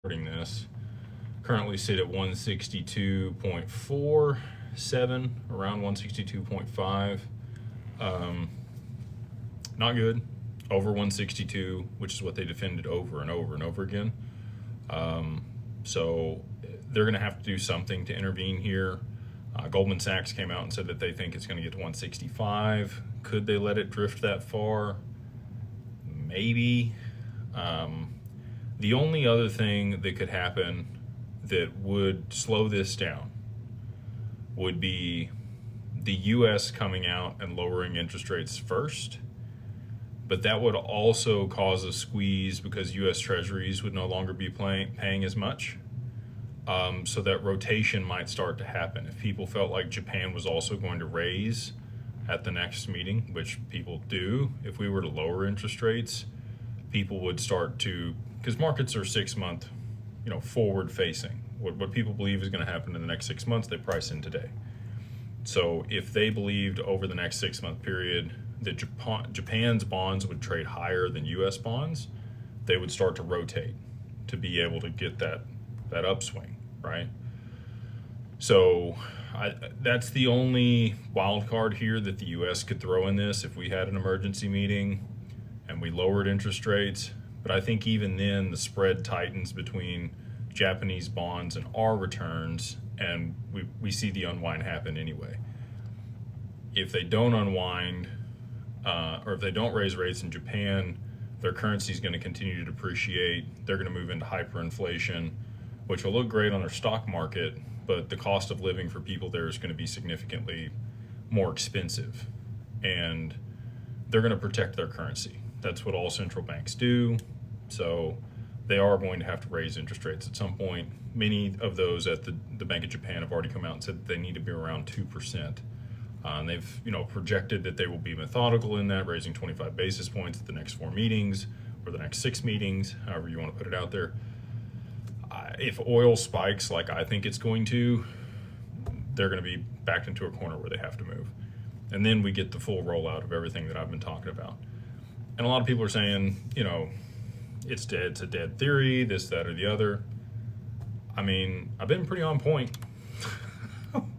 This currently sit at 162.47, around 162.5. Not good. Over 162, which is what they defended over and over and over again. So they're going to have to do something to intervene here. Goldman Sachs came out and said that they think it's going to get to 165. Could they let it drift that far? Maybe. The only other thing that could happen that would slow this down would be the U.S. coming out and lowering interest rates first. But that would also cause a squeeze because U.S. Treasuries would no longer be paying as much. So that rotation might start to happen. If people felt like Japan was also going to raise at the next meeting, which people do, if we were to lower interest rates, people would start to, because markets are 6 month, forward facing. What people believe is going to happen in the next 6 months, they price in today. So if they believed over the next 6 month period that Japan's bonds would trade higher than U.S. bonds, they would start to rotate to be able to get that upswing, right? So that's the only wild card here that the U.S. could throw in this if we had an emergency meeting and we lowered interest rates. But I think even then the spread tightens between Japanese bonds and our returns, and we see the unwind happen anyway. If they don't unwind, or if they don't raise rates in Japan, their currency is going to continue to depreciate. They're going to move into hyperinflation, which will look great on their stock market, but the cost of living for people there is going to be significantly more expensive. And they're going to protect their currency. That's what all central banks do. So they are going to have to raise interest rates at some point. Many of those at the Bank of Japan have already come out and said that they need to be around 2%. And they've projected that they will be methodical in that, raising 25 basis points at the next 4 meetings or the next 6 meetings, however you want to put it out there. If oil spikes like I think it's going to, they're going to be backed into a corner where they have to move. And then we get the full rollout of everything that I've been talking about. And a lot of people are saying, it's dead, it's a dead theory, this, that, or the other. I mean, I've been pretty on point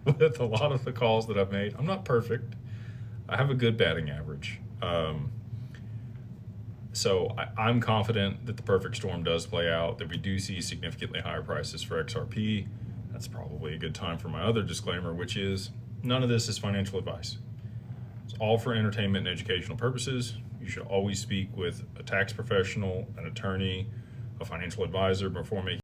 with a lot of the calls that I've made. I'm not perfect. I have a good batting average. So I'm confident that the perfect storm does play out, that we do see significantly higher prices for XRP. That's probably a good time for my other disclaimer, which is none of this is financial advice. It's all for entertainment and educational purposes. You should always speak with a tax professional, an attorney, a financial advisor before making